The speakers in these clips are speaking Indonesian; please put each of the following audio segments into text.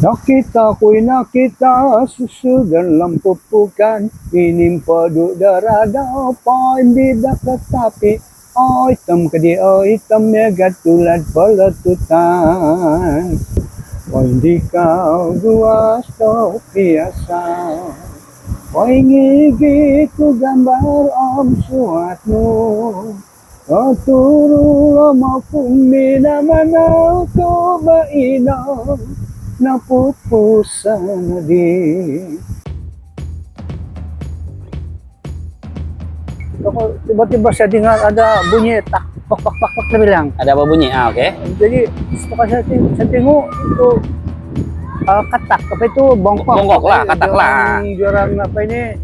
Nakita susu dalam pupukan, inimpa duk darada, bida ketapi, hitam ke dia, hitam ya gatulat peletutan. Di kau dua stok biasa, ngigi ku gambar suatmu, turu maupun mina mana kau baina. Napupusan di. Tiba-tiba saya dengar ada bunyi tak pak dia bilang. Ada apa bunyi? Oke. Jadi setelah saya tengok itu katak apa itu bongkok. Bongkok lah, katak lah. Jurang apa ini?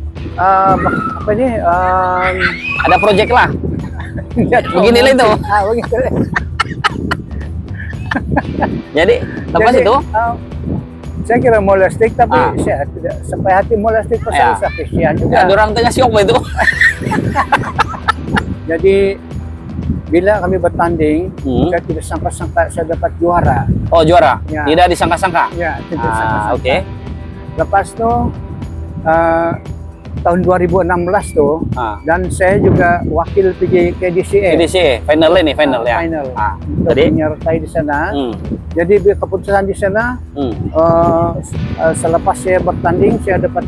Ada project lah. Begini lah itu. Begini. Jadi lepas itu saya kira molestik, tapi saya tidak sampai hati molestik pasal kesian juga. Ya, orang tengah siok itu. Jadi bila kami bertanding, saya tidak sangka-sangka saya dapat juara. Oh, juara? Ya. Tidak disangka-sangka? Ya, tidak sangka-sangka. Oke. Lepas itu tahun 2016 tuh, dan saya juga wakil PJ KDCA. KDCA, final ini, final ya? Final. Jadi? Menyertai di sana. Jadi keputusan di sana, selepas saya bertanding, saya dapat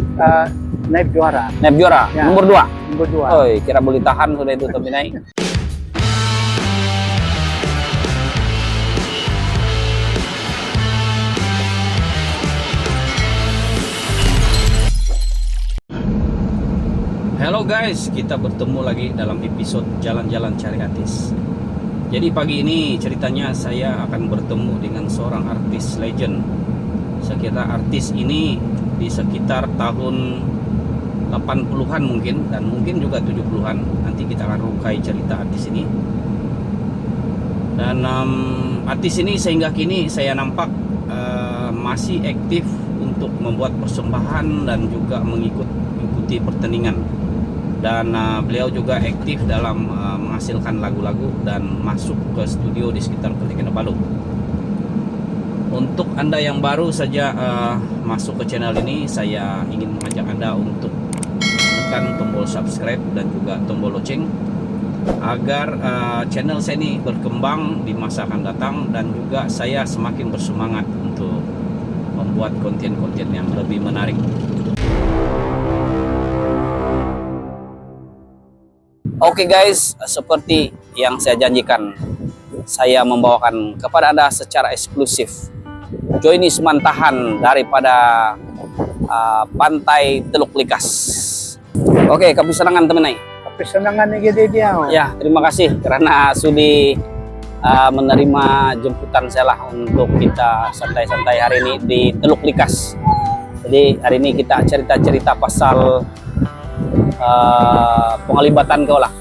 naib juara. Naib juara? Ya. Nomor 2? Nomor 2. Oh, kira boleh tahan sudah itu tapi naik. Halo guys, kita bertemu lagi dalam episode Jalan-Jalan Cari Artis. Jadi pagi ini ceritanya saya akan bertemu dengan seorang artis legend. Saya kira artis ini di sekitar tahun 80-an mungkin, dan mungkin juga 70-an. Nanti kita akan rungkai cerita artis ini. Dan artis ini sehingga kini saya nampak masih aktif untuk membuat persembahan dan juga mengikuti pertandingan. Dan beliau juga aktif dalam menghasilkan lagu-lagu dan masuk ke studio di sekitar Kota Kinabalu. Untuk Anda yang baru saja masuk ke channel ini, saya ingin mengajak Anda untuk tekan tombol subscribe dan juga tombol lonceng agar channel saya ini berkembang di masa akan datang, dan juga saya semakin bersemangat untuk membuat konten-konten yang lebih menarik. Oke guys, seperti yang saya janjikan, saya membawakan kepada Anda secara eksklusif joinis mantahan daripada pantai Teluk Likas. Oke, kami senangan teman-teman. Tapi senangan gitu dia. Ya, terima kasih karena sudi menerima jemputan saya lah untuk kita santai-santai hari ini di Teluk Likas. Jadi hari ini kita cerita-cerita pasal penglibatan kau lah,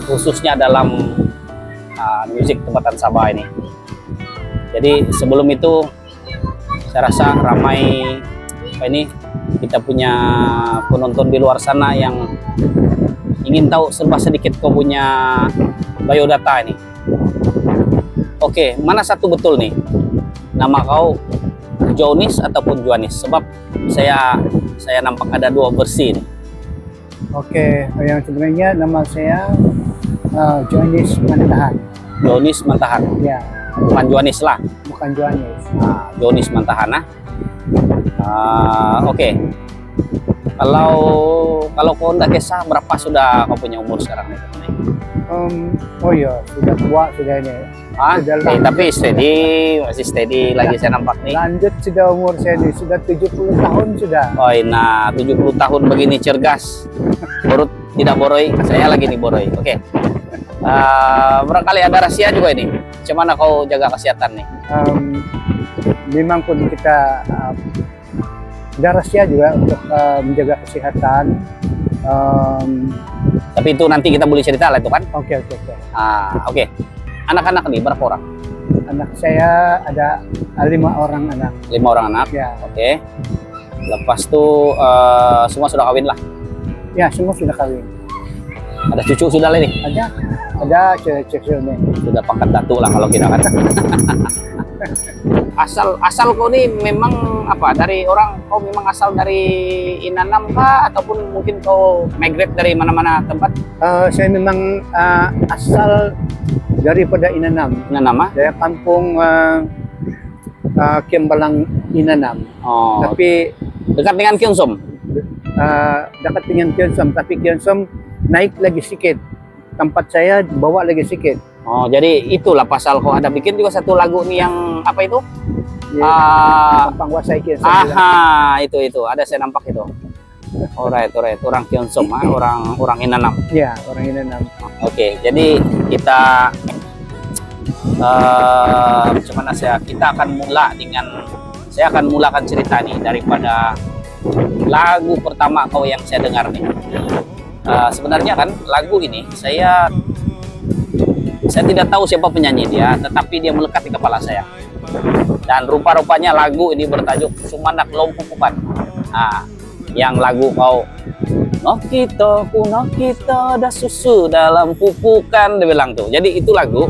khususnya dalam musik tempatan Sabah ini. Jadi sebelum itu saya rasa ramai kita punya penonton di luar sana yang ingin tahu serba sedikit kau punya biodata ini. Oke, mana satu betul nih nama kau, Jonis ataupun Juanis? Sebab saya nampak ada dua versi nih. Oke, yang sebenarnya nama saya Jonis Mantahan. Jonis Mantahan. Ya. Bukan Juanis lah. Bukan Jonis. Jonis Mantahan. Oke. Kalau kau ndak kisah, berapa sudah kau punya umur sekarang nih? Oh iya, sudah tua sudah ini. Tapi masih steady lagi saya nampak nih. Lanjut sudah umur saya ini, sudah 70 tahun sudah. Oh, nah 70 tahun begini cergas. Borot tidak boroi, saya lagi nih boroi. Oke. Barangkali ada rahasia juga ini. Bagaimana kau jaga kesehatan nih? Memang pun kita ada rahasia juga untuk menjaga kesehatan. Tapi itu nanti kita boleh cerita lah itu kan? Oke. Oke. Anak-anak nih berapa orang? Anak saya ada 5 orang anak. 5 orang anak? Ya. Oke. Lepas itu semua sudah kawin lah? Ya, semua sudah kawin. Ada cucu sudah lah ini. Ada cucu nih. Sudah pangkat datu lah kalau kita kan. asal kau nih memang apa, dari orang, kau memang asal dari Inanam kah, ataupun mungkin kau migrate dari mana-mana tempat? Saya memang asal daripada Inanam. Inanam ah? Dari kampung Kembalang Inanam. Oh, Tapi dekat dengan Kyongsom. dekat dengan Kyonsom, tapi Kyonsom naik lagi sedikit. Tempat saya bawa lagi sedikit. Oh, jadi itulah pasal kau ada bikin juga satu lagu nih yang apa itu? Gampang wasai Kyonsom. Aha, itu ada saya nampak itu. Alright, orang Kyonsum, orang Inanam. Ya, orang Inanam. Oke, jadi kita macam mana kita akan saya akan mulakan cerita nih daripada lagu pertama kau yang saya dengar nih. Sebenarnya kan lagu ini saya tidak tahu siapa penyanyi dia, tetapi dia melekat di kepala saya. Dan rupa-rupanya lagu ini bertajuk Sumanak Lompupukan. Yang lagu kau Nokito ada susu dalam pupukan, dia bilang tuh. Jadi itu lagu.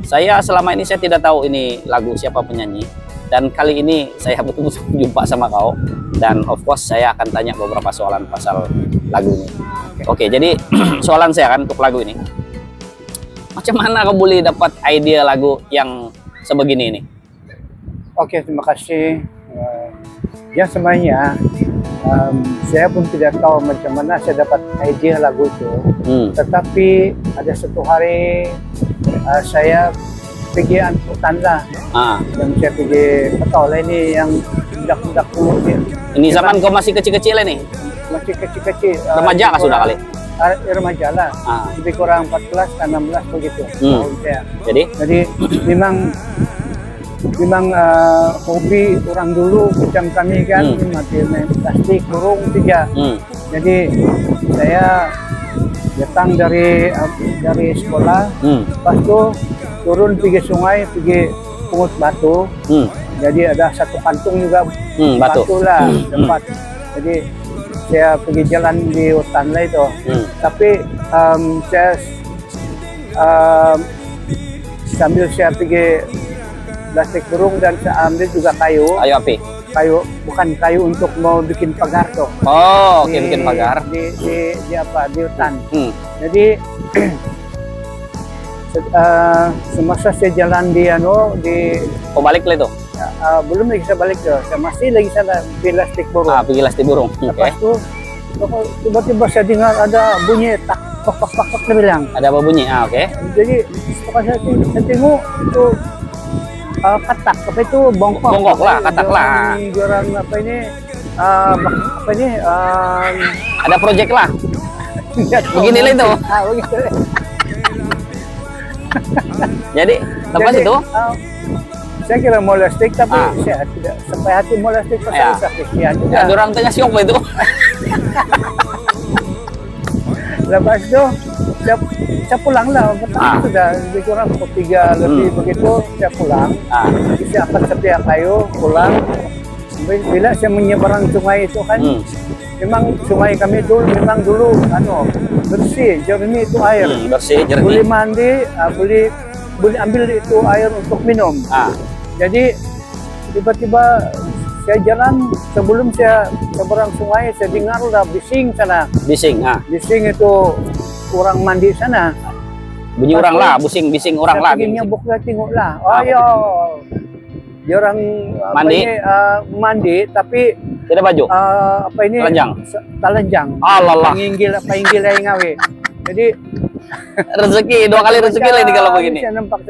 Saya selama ini saya tidak tahu ini lagu siapa penyanyi. Dan kali ini saya betul-betul jumpa sama kau. Dan of course saya akan tanya beberapa soalan pasal lagu ini. Oke, jadi soalan saya kan untuk lagu ini. Macam mana kau boleh dapat ide lagu yang sebegini ini? Oke, terima kasih. Ya semuanya, saya pun tidak tahu macam mana saya dapat ide lagu itu. Tetapi ada satu hari saya pergi hutan lah. Yang saya pergi petoleh ini yang budak-budak dulu. Ini zaman kau masih kecil-kecil ini? Masih kecil-kecil. Remaja kah sudah kali? Remaja lah. Lebih kurang 14, 16 begitu. Jadi memang hobi orang dulu macam kami kan, main plastik, burung 3. Jadi saya datang dari sekolah, pas itu turun pergi sungai, pergi pungut batu. Jadi ada satu kantung juga batu lah tempat. Jadi saya pergi jalan di hutan lah itu. Tapi saya sambil saya pergi plastik burung dan saya ambil juga kayu. Kayu api? Bukan kayu untuk mau bikin pagar tuh. Oh, oke, bikin pagar. Di hutan. Jadi semasa saya jalan di balik lah itu? Belum lagi saya balik tuh. Saya masih lagi sana di plastik burung. Pergi plastik burung. Lepas itu tiba-tiba saya dengar ada bunyi tak pak dia bilang. Ada apa bunyi? Oke. Jadi setelah saya tengok itu katak, apa itu bongkok lah, katak lah. Orang apa ini ada project lah. Begini lah itu. Begitu. Jadi lepas itu saya kira molestik, tapi saya tidak sampai hati molestik pasal Kristian juga. Ya, orang tengah siok itu. Lepas itu saya pulang lah. Sudah lebih kurang pukul 3 lebih begitu saya pulang. Saya akan setiap kayu pulang. Bila saya menyeberang sungai itu kan, memang sungai kami dulu memang dulu bersih, jernih itu air. Bersih, jernih. Boleh mandi, boleh ambil itu air untuk minum. Jadi tiba-tiba saya jalan, sebelum saya seberang sungai, saya dengar udah bising sana. Bising itu orang mandi sana. Bunyi orang lah, bising orang lah. Saya buka tengok lah. Dia orang mandi tapi tidak baju. Telanjang. Alah. Panggil yang ngawe. Jadi rezeki, 2 kali rezeki lah ini kalau begini. Saya nampak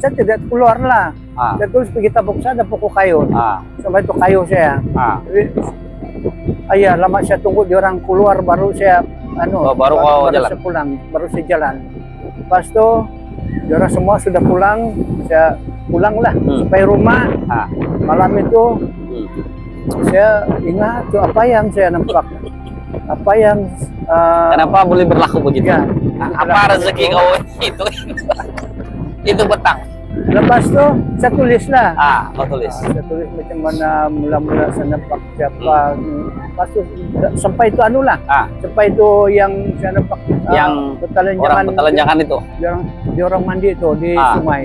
saya tidak keluar lah. Saya terus pergi tabuk saya ada pokok kayu. Sampai itu kayu saya. Jadi, lama saya tunggu dia orang keluar baru saya baru jalan. Saya pulang, baru saya jalan. Pas itu dia orang semua sudah pulang, saya pulanglah sampai rumah. Malam itu saya ingat tuh apa yang saya nampak. Apa yang kenapa boleh berlaku begitu? Ya, apa rezeki kau itu? Itu petang. Lepas tu saya tulis lah. Kau tulis. Saya tulis macam mana mula-mula saya nampak siapa. Lepas tu sampai itu anu lah. Sampai itu yang saya nampak Yang petalanjangan. Orang petalanjangan itu. Di orang mandi itu di sungai.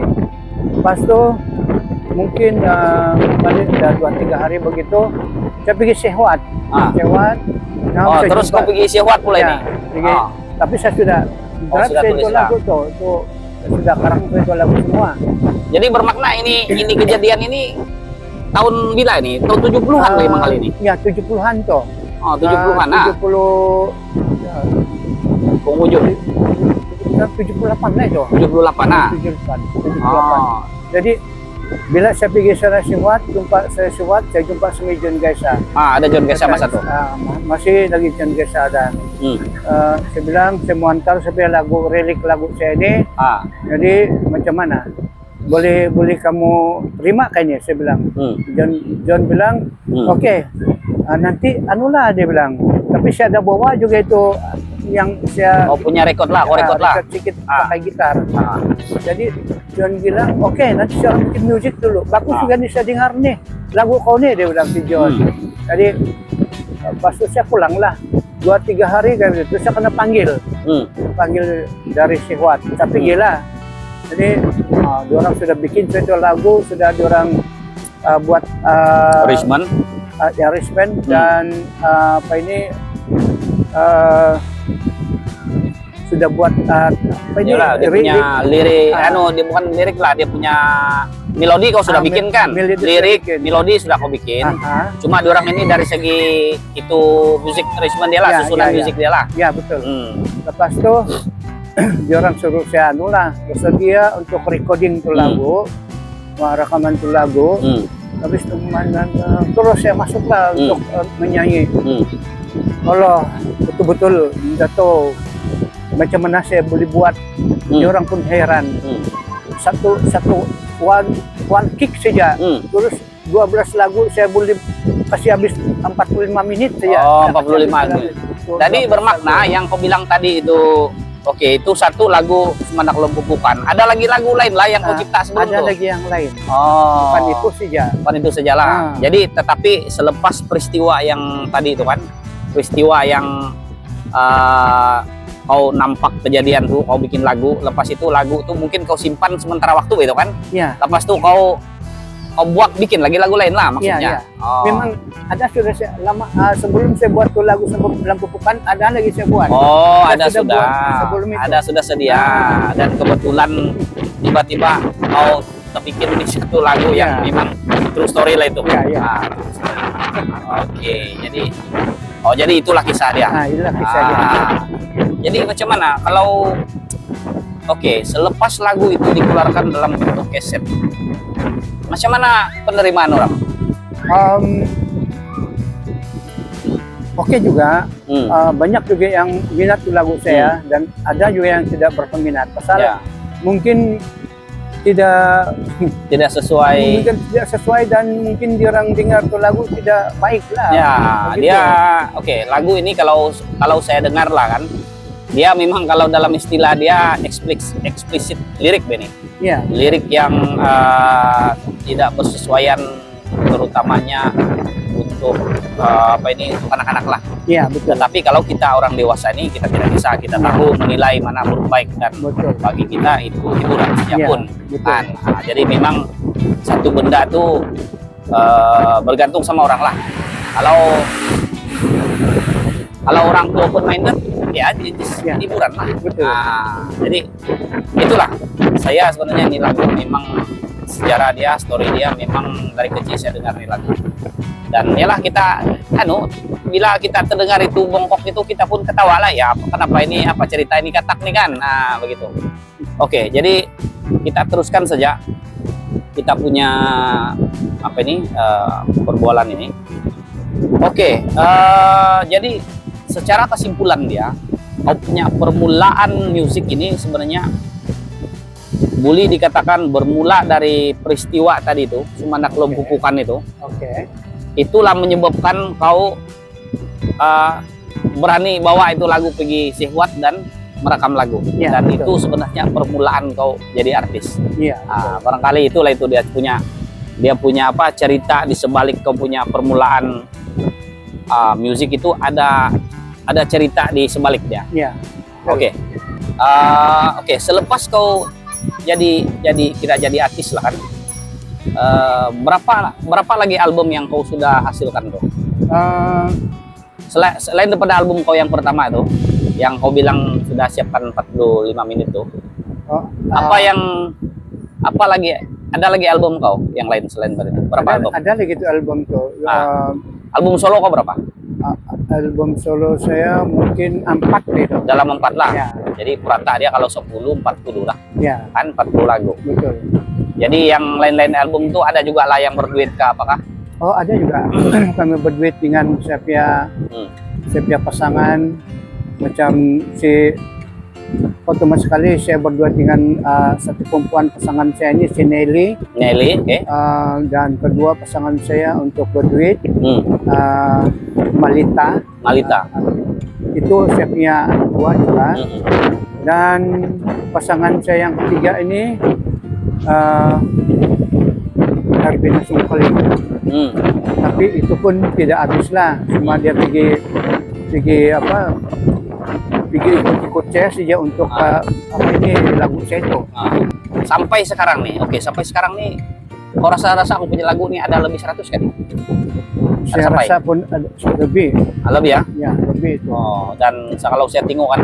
Lepas tu mungkin balik dah 2-3 hari begitu saya pergi sehwat. Sehwat. Oh, terus kau pergi sehwat pula ini. Pergi. Tapi saya sudah sudah saya tulis itu lah. lagu tu. Sudah karang itu lagu semua. Jadi bermakna ini kejadian ini tahun bila ini? Tahun 70-an memang kali ini. Ya, 70-an tu. Oh, 70-an 70 penghujung. 78 lah itu. 78 78. Oh. Jadi bila saya pergi sana Sewat, saya jumpa sama John Gaisa. Ada John Gaisa masa tu. Masih lagi John Gaisa dan saya bilang saya mau antar saya lagu relik lagu saya ini. Jadi macam mana? Boleh kamu terima kayaknya saya bilang. John bilang oke. Nanti anulah dia bilang. Tapi saya ada bawa juga itu yang saya punya rekod lah, rekod lah. Sedikit pakai gitar. Jadi John bilang, oke, nanti saya bikin musik dulu. Bagus juga nih saya dengar nih lagu kau nih, dia bilang si John. Jadi pas itu saya pulang lah 2-3 hari kan itu saya kena panggil dari Sehwat. Tapi gila. Jadi diorang sudah bikin suatu lagu, sudah diorang buat arrangement. Arrangement dan apa ini sudah buat apa ini? Yalah, dia punya lirik, dia bukan lirik lah, dia punya melodi kau sudah bikin kan? Lirik, melodi sudah kau bikin. Cuma diorang ini dari segi itu musik arrangement dia lah, susunan musik dia lah. Ya betul. Lepas tu diorang suruh saya anu lah, bersedia untuk recording tu lagu, rekaman tu lagu. Habis itu terus saya masuklah untuk menyanyi. Allah betul-betul jatuh macam mana saya boleh buat. Diorang pun heran. Satu one kick saja. Terus 12 lagu saya boleh kasih habis 45 menit saja. 45 menit. Jadi bermakna yang kau bilang tadi itu itu satu lagu Semandak Lempupukan. Ada lagi lagu lain lah yang kau cipta sebelum itu? Ada lagi yang lain. Bukan itu saja. Bukan itu sajalah. Jadi tetapi selepas peristiwa yang tadi itu kan, peristiwa yang kau nampak kejadian tuh, kau bikin lagu, lepas itu lagu tuh mungkin kau simpan sementara waktu itu kan? Iya. Lepas tuh kau buat bikin lagi lagu lain lah maksudnya. Iya. Memang ada sudah lama sebelum saya buat tuh lagu Lempupukan ada lagi saya buat. Ada sudah. Ada sudah sedia dan kebetulan tiba-tiba kau terpikir di satu lagu yang memang true story lah itu. Iya. Jadi itulah kisah dia. Itulah kisah dia. Jadi macam mana kalau selepas lagu itu dikeluarkan dalam bentuk kaset, macam mana penerimaan orang? Juga, banyak juga yang minat lagu saya dan ada juga yang tidak berpeminat. Pasal mungkin tidak sesuai. Mungkin tidak sesuai dan mungkin orang dengar tuh lagu tidak baik lah. Dia lagu ini kalau saya dengar lah kan, dia memang kalau dalam istilah dia eksplisit lirik Beni. Lirik yang tidak bersesuaian, terutamanya untuk untuk anak-anak lah. Iya betul. Tetapi kalau kita orang dewasa ini kita tidak bisa, kita tahu menilai mana buruk baik dan bagi kita itu hiburan saja pun. Jadi memang satu benda itu bergantung sama orang lah. Kalau orang tua pun minded hiburan lah. Jadi itulah saya sebenarnya ini lagu memang sejarah dia, story dia memang dari kecil saya dengar ini lagu. Dan yalah kita bila kita terdengar itu bongkok itu kita pun ketawa lah ya, kenapa ini, apa cerita ini katak nih kan, begitu. Jadi kita teruskan saja kita punya perbualan ini. Jadi secara kesimpulan dia punya permulaan musik ini sebenarnya boleh dikatakan bermula dari peristiwa tadi itu, Semandak Lempupukan itu. Itulah menyebabkan kau berani bawa itu lagu pergi Sehwat dan merekam lagu. Ya, Dan betul. itu sebenarnya permulaan kau jadi artis. Iya. Barangkali itulah itu dia punya apa cerita di sebalik kau punya permulaan musik itu ada cerita di sebalik dia. Iya. Oke. Oke, selepas kau kita jadi artis lah kan. Berapa lagi album yang kau sudah hasilkan tuh? Selain daripada album kau yang pertama itu, yang kau bilang sudah siapkan 45 menit tuh. Apa lagi? Ada lagi album kau yang lain selain itu? Berapa album? Ada lagi itu album tuh. Album solo kau berapa? Album solo saya mungkin 4 gitu. Dalam 4 lah. Ya. Jadi rata dia kalau 10, 40 lah. Ya, Kan 40 lagu. betul. Jadi yang lain-lain album tuh ada juga lah yang berduet ke apakah? Oh, ada juga. Kami berduet dengan siapa pasangan macam pertama sekali saya berduet dengan satu perempuan pasangan saya ini si Nelly. Nelly, oke. Dan kedua pasangan saya untuk berduet Malita. Itu saya punya anak tua juga. Dan pasangan saya yang ketiga ini Arvina Sungkali. Tapi itu pun tidak habis lah. Cuma dia pergi ikut saya saja untuk ini lagu saya itu. Sampai sekarang nih, sampai sekarang nih, kau rasa aku punya lagu nih ada lebih 100 kan? Saya rasa pun ada lebih. Lebih ya? Ya, lebih itu. Dan kalau saya tengok kan,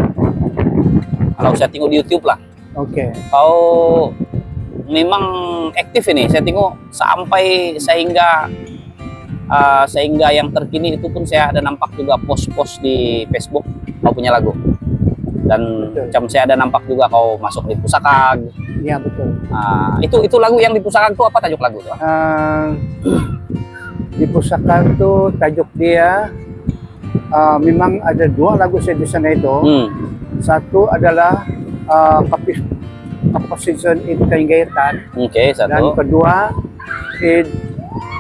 kalau saya tengok di YouTube lah, Oke. kau memang aktif ini. Saya tengok sampai sehingga yang terkini itu pun saya ada nampak juga post-post di Facebook kau punya lagu. Dan macam saya ada nampak juga kau masuk di Pusaka. Iya, betul. Itu lagu yang di Pusaka itu apa tajuk lagu itu? Di Pusaka itu tajuk dia memang ada 2 lagu saya di sana itu. Satu adalah Composition in Kainggaitan. Oke, Dan satu. kedua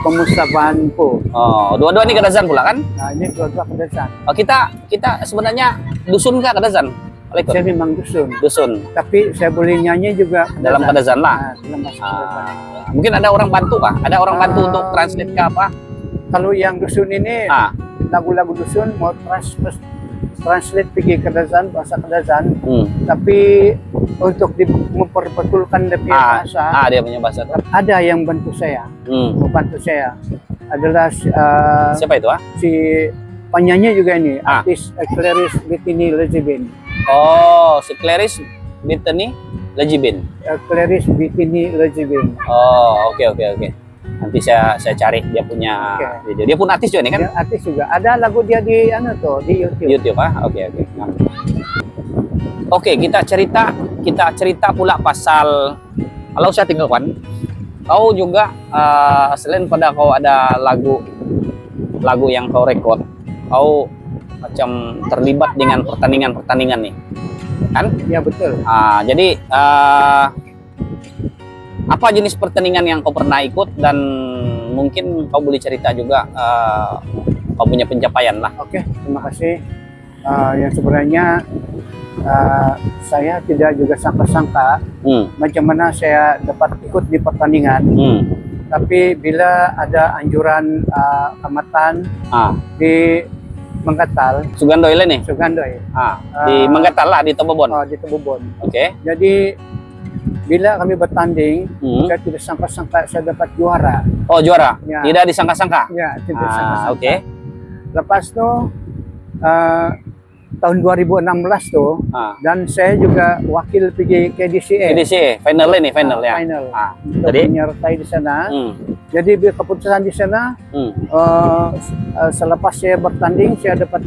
Pemusabahanku. Dua-dua ini Kadazan pula kan? Nah, ini dua-dua Kadazan. Kita sebenarnya dusun kah Kadazan? Saya memang dusun. Tapi saya boleh nyanyi juga Dalam Kadazan lah. Dalam bahasa Kadazan. Mungkin ada orang bantu kah? Ada orang bantu untuk translate ke apa? Kalau yang dusun ini lagu-lagu dusun mau translate pergi Kadazan, bahasa Kadazan. Tapi untuk memperbetulkan dia punya bahasa, dia punya bahasa. ada yang bantu saya. Membantu saya adalah Siapa itu? si penyanyi juga ini, artis Clarice Bethany Lejibin. Oh, si Clarice Bethany Lejibin. Clarice Bethany Lejibin. Oh, oke. Nanti saya cari dia punya video. Dia pun artis juga nih kan? Dia artis juga. Ada lagu dia di di YouTube. YouTube Oke. Oke, kita cerita pula pasal kalau saya tinggalkan. Kau juga selain pada kau ada lagu yang kau rekod, kau macam terlibat dengan pertandingan nih, kan? Ya, betul. Jadi apa jenis pertandingan yang kau pernah ikut dan mungkin kau boleh cerita juga kau punya pencapaian lah. Oke, terima kasih. Yang sebenarnya saya tidak juga sangka-sangka macam mana saya dapat ikut di pertandingan. Tapi bila ada anjuran amatan di Menggatal, Sugandoi lah nih. Sugandoi. Di Menggatal lah di Tobobon. Di Tobobon. Oke. Jadi bila kami bertanding, saya tidak sangka-sangka saya dapat juara. Oh, juara. Ya. Tidak disangka-sangka. Ya, tidak sangka-sangka. Oke. Lepas itu tahun 2016 tuh, dan saya juga wakil pergi ke DCA. Final ya. Final. Untuk Jadi menyertai di sana. Jadi keputusan di sana, selepas saya bertanding, saya dapat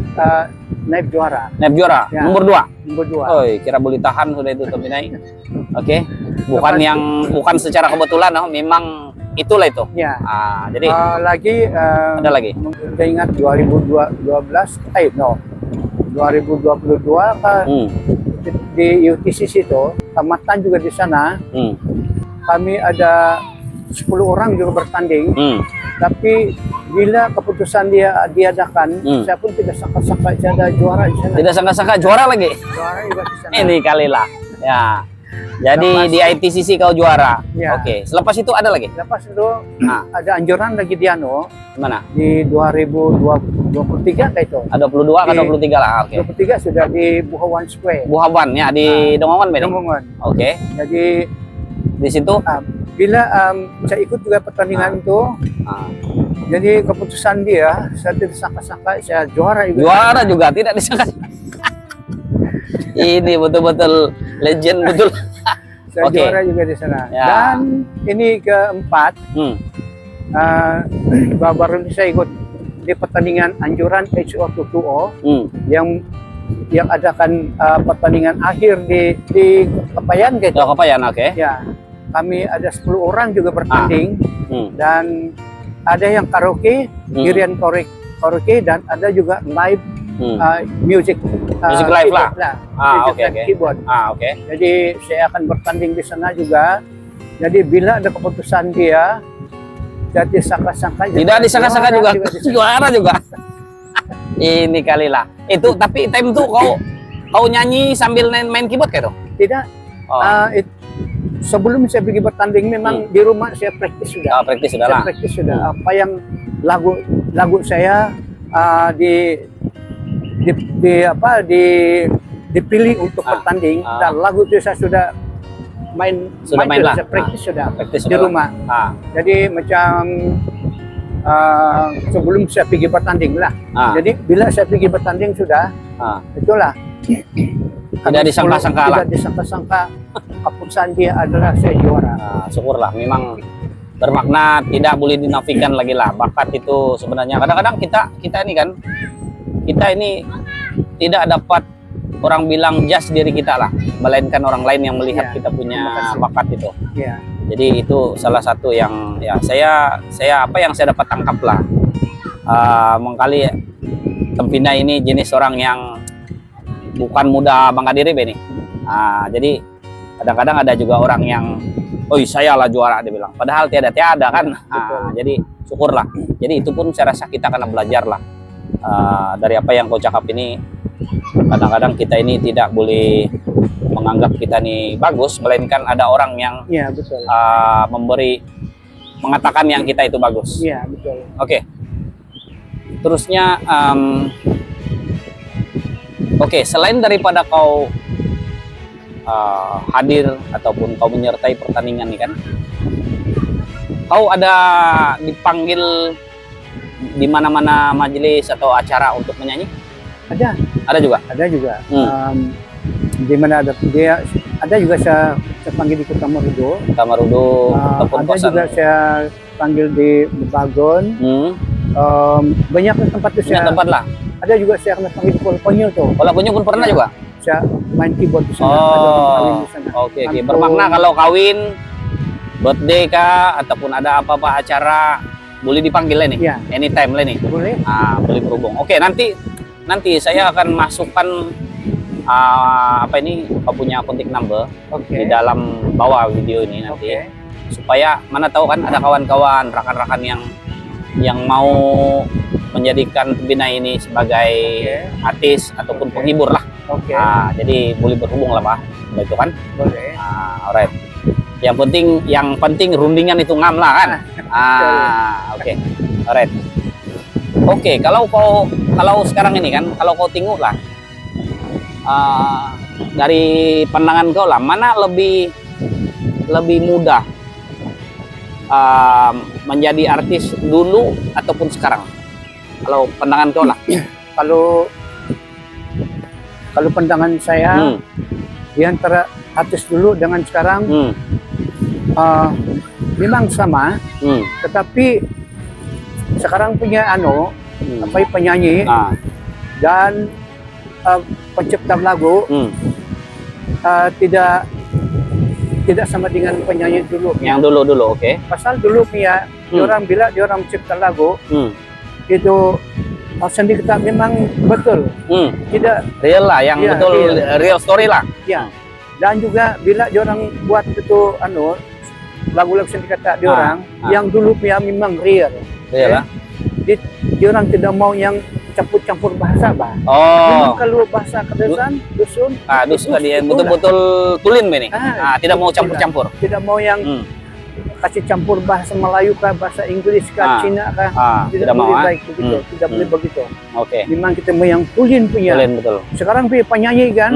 naik juara. Naik juara, Ya. nomor 2. Nomor 2. Oh, kira boleh tahan sudah itu tapi naik. Oke. Bukan secara kebetulan, memang itulah itu. Ya. Jadi ada lagi. Saya ingat 2012, 2022 di UTCC itu, tamatan juga di sana. Kami ada 10 orang juga bertanding, tapi bila keputusan dia diadakan, saya pun tidak sangka-sangka saya ada juara di sana. Tidak sangka-sangka juara lagi. Juara juga di sana. Ini kali lah. Ya. Jadi Lepas- di ITCC kau juara. Ya. Oke. Selepas itu ada lagi. Lepas itu Nah, ada anjuran lagi di mana? di 2023 kayak itu. Ada 22 atau 23 lah. Oke. 23 sudah di Buhawan Square. Buhawan ya di Dongongan Beni. Dongongan. Oke. Jadi Di situ bila saya ikut juga pertandingan itu, ah, jadi keputusan dia saya tidak sangka-sangka saya juara juga. juara juga tidak disangka. Ini betul-betul legend betul. Saya Oke. juara juga di sana. Ya. Dan ini keempat, Hmm. baru ini saya ikut di pertandingan anjuran HO220 Hmm. yang adakan pertandingan akhir di Kepayan gitu. Tahu apa ya, oke. Ya, kami ada 10 orang juga bertanding Hmm. dan ada yang karaoke, Irian karaoke dan ada juga live Hmm. music Music live lah. Music Oke, dan oke. keyboard. Oke. Jadi saya akan bertanding di sana juga. Jadi bila ada keputusan dia, jadi sangka-sangka Tidak disangka-sangka juga. di sana. Juara juga. Ini kali lah. Itu tapi time itu kau nyanyi sambil main keyboard kayak itu? Tidak. Oh. Sebelum saya pergi bertanding memang di rumah saya praktis sudah. Praktis sudah Saya lah. praktis sudah. Apa yang lagu saya dipilih untuk bertanding dan lagu itu saya sudah main lah. saya praktis sudah Praktis di sudah lah. rumah. Ah. Jadi macam sebelum saya pergi bertanding lah. Jadi bila saya pergi bertanding sudah, itulah. Tidak disangka-sangka lah. Tidak disangka-sangka keputusan dia adalah saya juara. Syukurlah, memang bermakna, tidak boleh dinafikan lagi lah. Bakat itu sebenarnya kadang-kadang kita ini tidak dapat orang bilang judge diri kita lah, melainkan orang lain yang melihat kita punya bakat itu. Ya. Jadi itu salah satu yang ya saya apa yang saya dapat tangkap lah. Mengkali Tempina ini jenis orang yang bukan mudah bangga diri Beni. Jadi kadang-kadang ada juga orang yang, oh saya lah juara dia bilang. Padahal tiada kan. Jadi syukurlah. Jadi itu pun saya rasa kita akan belajar lah dari apa yang kau cakap ini. Kadang-kadang kita ini tidak boleh menganggap kita ini bagus, melainkan ada orang yang betul. mengatakan yang kita itu bagus. Iya, betul. Oke. Terusnya selain daripada kau hadir ataupun kau menyertai pertandingan ini kan, kau ada dipanggil di mana-mana majelis atau acara untuk menyanyi? Ada juga. Di mana ada dia, ada juga saya panggil di Kota Marudu. Ataupun ada juga saya panggil di Bagon. Banyak tempat itu saya. Tempat lah. Ada juga saya kena panggil di Kuala Penyu tuh. Kuala Penyu pun pernah juga. Saya main keyboard di sana. Ada orang kawin di sana. Oke. Bermakna kalau kawin, birthday kah, ataupun ada apa-apa acara, boleh dipanggil lah nih. Iya. Anytime lah nih. Boleh. Boleh berhubung. Oke, nanti saya akan masukkan kau punya kontak number di dalam bawah video ini nanti, supaya mana tahu kan ada kawan-kawan, rakan-rakan yang mau menjadikan Tempina ini sebagai artis ataupun penghibur lah. Jadi boleh berhubung lah Pak, itu kan. Boleh. Alright. Yang penting rundingan itu ngam lah kan. Oke. Alright. Oke, kalau sekarang ini kan, kalau kau tengok lah dari pandangan kau lah, mana lebih mudah menjadi artis dulu ataupun sekarang? Kalau pandangan kau lah. Kalau pandangan saya di antara artis dulu dengan sekarang memang sama, tetapi sekarang punya penyanyi dan pencipta lagu tidak sama dengan penyanyi dulu. Yang dulu, oke. Pasal dulu punya bila diorang mencipta lagu itu sendiri kita memang betul, tidak real lah, yang betul real story lah. Ya. Dan juga bila diorang buat itu lagu-lagu sendiri kata diorang yang dulu punya memang real. Real lah. dia orang tidak mau yang campur-campur bahasa, bah. Oh. Memang kalau bahasa kedusun, dusun, Dusun dia itulah. betul-betul tulen ini. Tidak mau itulah. campur-campur. Tidak mau yang kasih campur bahasa Melayu kah, bahasa Inggris kah, Cina kah, tidak mau, boleh baik begitu, tidak boleh begitu. Oke. Memang kita mau yang tulen punya. Tulen betul. Sekarang punya penyanyi kan,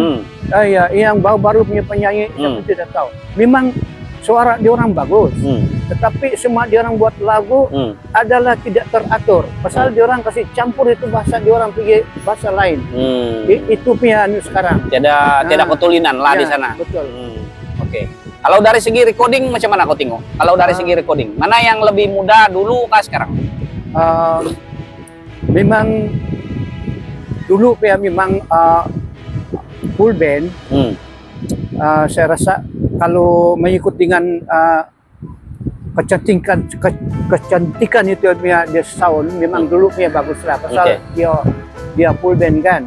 ya, yang baru-baru punya penyanyi, saya tidak tahu. Memang suara dia orang bagus, tetapi semua dia orang buat lagu adalah tidak teratur. Pasal dia orang kasih campur itu bahasa dia orang pergi bahasa lain. Itu punya anu sekarang. Tidak ketulinan lah di sana. Betul. Oke. Kalau dari segi recording macam mana kau tengok? Kalau dari segi recording, mana yang lebih mudah dulu kah sekarang? Memang dulu ya memang full band. Saya rasa kalau mengikut dengan kecantikan itu punya dia sound, memang dulu punya bagus lah. Pasal dia full band kan.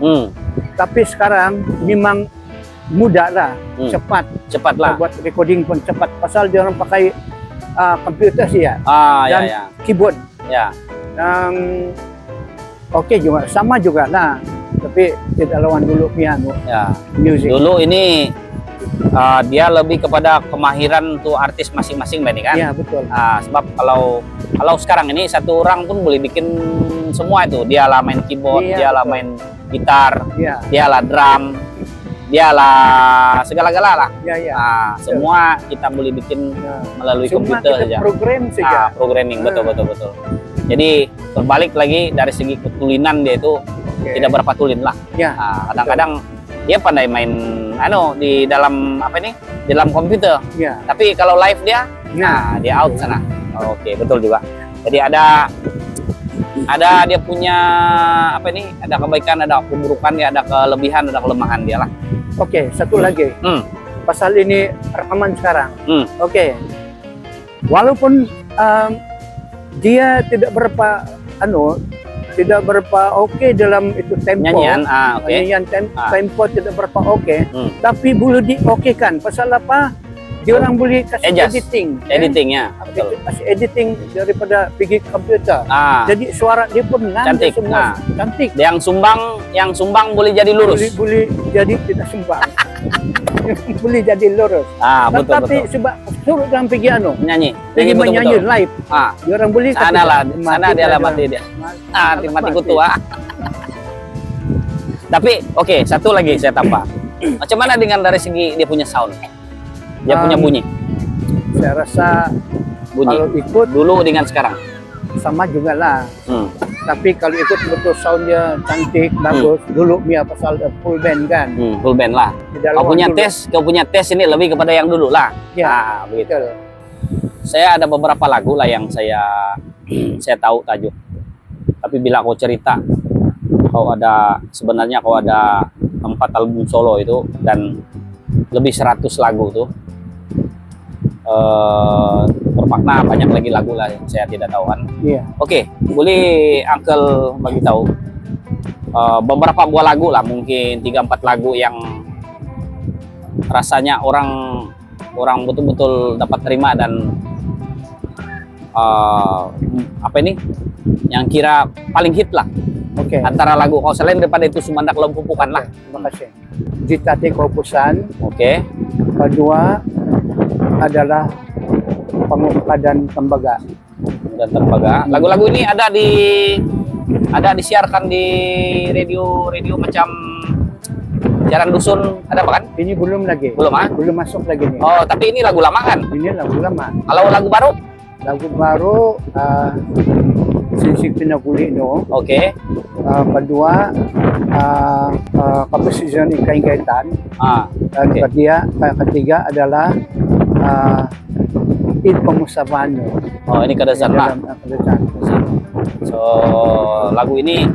Tapi sekarang memang mudah lah, cepat lah. Buat recording pun cepat. Pasal dia orang pakai komputer sih ya, dan keyboard. Ya. Oke juga, sama juga lah. Tapi tidak lawan dulu piano. Ya. Music. Dulu ini dia lebih kepada kemahiran tuh artis masing-masing, Benny kan? Iya betul. Sebab kalau sekarang ini satu orang pun boleh bikin semua itu. Dia lah main keyboard, dia lah main gitar, dia lah drum. Dialah segala-gala lah. Semua kita boleh bikin melalui komputer saja. Program saja. Programming betul. Jadi berbalik lagi dari segi ketulinan dia itu tidak berapa tulin lah. Kadang-kadang dia pandai main di dalam di dalam komputer. Tapi kalau live dia dia out sana. Oke, betul juga. Jadi ada dia punya ada kebaikan, ada keburukan, dia ada kelebihan, ada kelemahan dia lah. Oke, satu lagi. Pasal ini rekaman sekarang. Oke. Walaupun dia tidak berapa dalam itu tempo. Nyanyian tempo tidak berapa tapi boleh diokekan. Pasal apa? Dia orang boleh kasih editingnya. Kasih editing daripada pergi komputer. Jadi suara dia pun cantik. Semua cantik. Yang sumbang boleh jadi lurus. Boleh jadi tidak sumbang. Boleh jadi lurus. Tapi sebab suruh orang pergi nyanyi live. Dia orang boleh sana dia lah mati dia. Mati kutu. Tapi oke, satu lagi saya tambah. Macam mana dengan dari segi dia punya sound? Dia punya bunyi. Saya rasa bunyi. Kalau ikut dulu dengan sekarang sama juga lah. Tapi kalau ikut betul soundnya cantik, bagus. Dulu dia pasal full band kan. Full band lah. Kau punya tes ini lebih kepada yang dulu lah. Begitu. Saya ada beberapa lagu lah yang saya tahu tajuk. Tapi bila kau cerita, sebenarnya kau ada 4 album solo itu dan lebih 100 lagu tuh. Bermakna banyak lagi lagu lah yang saya tidak tahu kan. Oke, boleh Uncle bagi tahu beberapa buah lagu lah, mungkin 3-4 lagu yang rasanya orang betul-betul dapat terima dan yang kira paling hit lah. Antara lagu kau selain daripada itu Sumandak Lempupukan lah. Terima kasih. Jitate Kopusan. Kedua adalah Pemuka dan Tembaga. Lagu-lagu ini ada disiarkan di radio macam Jalan Dusun, ada apa kan? Ini belum lagi. Belum masuk lagi nih. Oh, tapi ini lagu lama kan? Ini lagu lama. Kalau lagu baru? Lagu baru Sinsik Pinaguli no. Kedua Kapasisan Ikain Kaitan. Dan ketiga adalah It Pemusaban. Ini kedesan lah. So lagu ini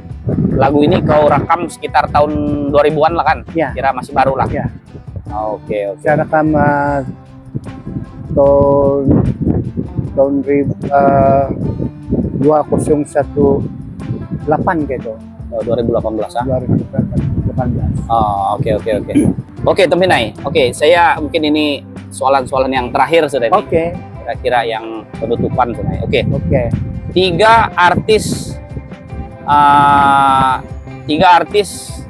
kau rekam sekitar tahun 2000-an lah kan? Kira masih baru lah. Oke. Saya rekam tahun 2018 gitu. 2018 2018. Oke, Tempinai. Saya mungkin ini soalan-soalan yang terakhir sudah ini. Kira-kira yang penutupan sudah. 3 artis tiga artis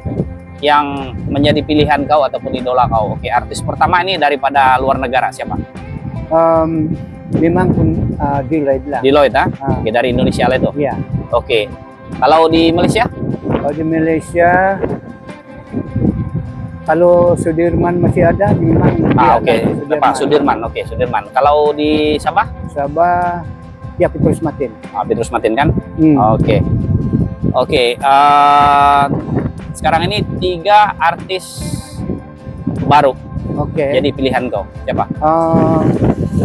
yang menjadi pilihan kau ataupun idola kau. Oke, artis pertama ini daripada luar negara siapa? Memang pun Deloitte lah. Deloitte, Oke, dari Indonesia lah itu. Iya. Oke. Kalau di Malaysia? Kalau di Malaysia, kalau Sudirman masih ada, memang dia Oke. ada Pak Sudirman. Oke, Sudirman. Kalau di Sabah? Sabah, ya Petrus Martin. Petrus Martin kan? Hmm. Oke. Oke. Sekarang ini tiga artis baru. Oke. Jadi pilihan kau siapa?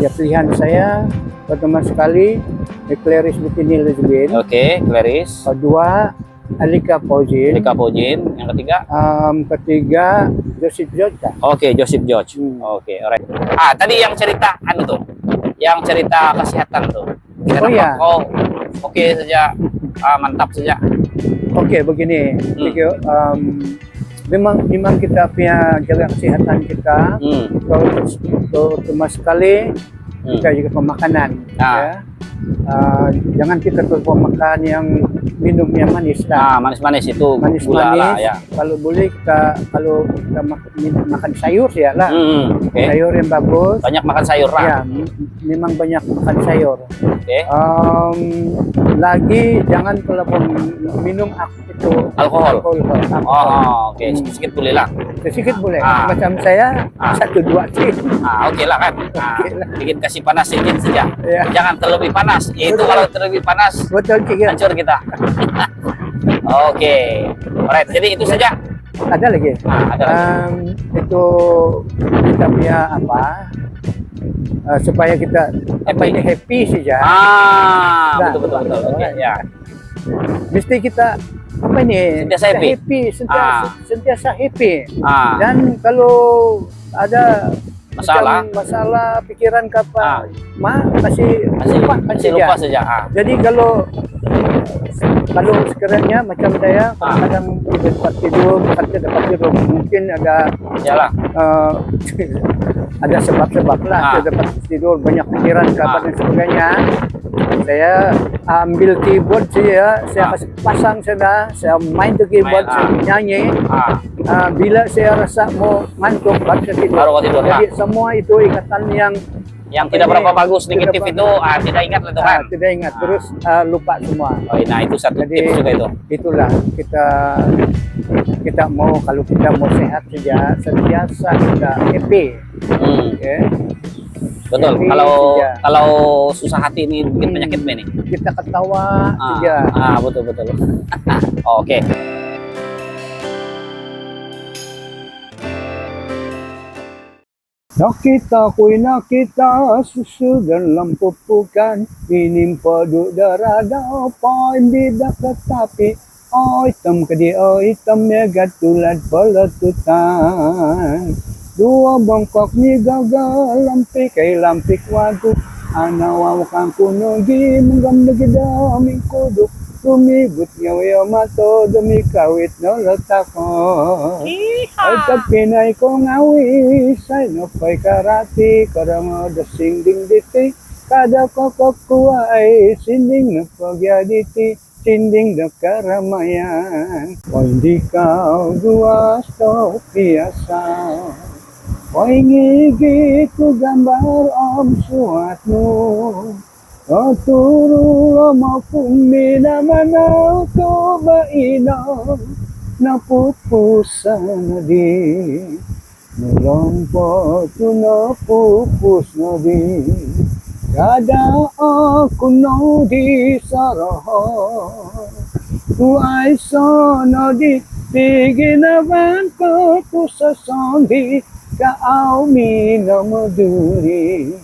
Ya pilihan saya pertama sekali Clarice Bethany Elizabeth. Oke, Clarice. Kedua Alika Fauzin. Alika Fauzin. Yang ketiga? Ketiga Joseph George. Oke, Joseph George. Oke, alright. Tadi yang cerita tuh, yang cerita kesehatan tuh. Kita iya. Oke saja, mantap saja. Oke, begini. Memang kita punya jaga kesehatan kita. Kalau terutama sekali kita juga pemakanan. Ya. Jangan kita terlalu makan yang minum yang manis lah. Manis-manis itu manis gula lah ya. Kalau boleh kalau kita makan sayur ya lah. Okay. Sayur yang bagus. Banyak makan sayur lah. Ya, memang banyak makan sayur. Okay. Lagi jangan kalau minum alkohol. Oke. Hmm. Sedikit boleh lah. Sedikit boleh. Macam saya 1-2 sih. Oke lah kan. Bikin kasih panas sedikit saja. Ya. Jangan terlebih panas. Itu kalau terlebih panas, betul Cik. hancur kita. Oke. Alright. Jadi itu saja. Ada lagi. Ada lagi. Itu kita punya apa? Supaya kita happy saja. Betul. Oke, ya. Mesti kita sentiasa happy. Sentiasa happy. Dan kalau ada masalah pikiran masih lupa saja. Jadi kalau sekiranya macam saya kadang dapat tidur mungkin ada sebab-sebab lah saya dapat tidur banyak pikiran dan sebagainya. Saya ambil keyboard saya pasang saya main ke keyboard, saya nyanyi. Bila saya rasa mau ngantuk baru saya tidur. Jadi semua itu ikatan yang tidak berapa bagus negatif itu tidak ingat lah kan? Tidak ingat terus lupa semua. Nah itu satu tips juga itu. Itulah kita mau kalau kita mau sehat saja sentiasa kita happy. Okay. Betul. Happy kalau susah hati ini bikin penyakit ini. Kita ketawa saja. Betul. Oke. Nakita susu dalam pupukan, minimpa duk darada, pain bidak tetapi, hitam kedi hitam ya gatulat peletutan. Dua bangkok ni gagal lampik wagu, anawawakang kunogi menggam kuduk. Sumibut ngawi mato demi kawit no letakon. Ay pinay ko ngawi say no pay karati karamo dasing ding diti kada kokokua ay sinding na pagyaditi sinding na karamayan. O hindi ka duwas to piyasa o ngigit ko gambar ang suat mo. Turo mo kung minamanaw ko ba ino napupusa na di nalampot ko napupus na di kada ako no di sarahan ku ay sana di ginawan ko sa sandi kaaw minamaduri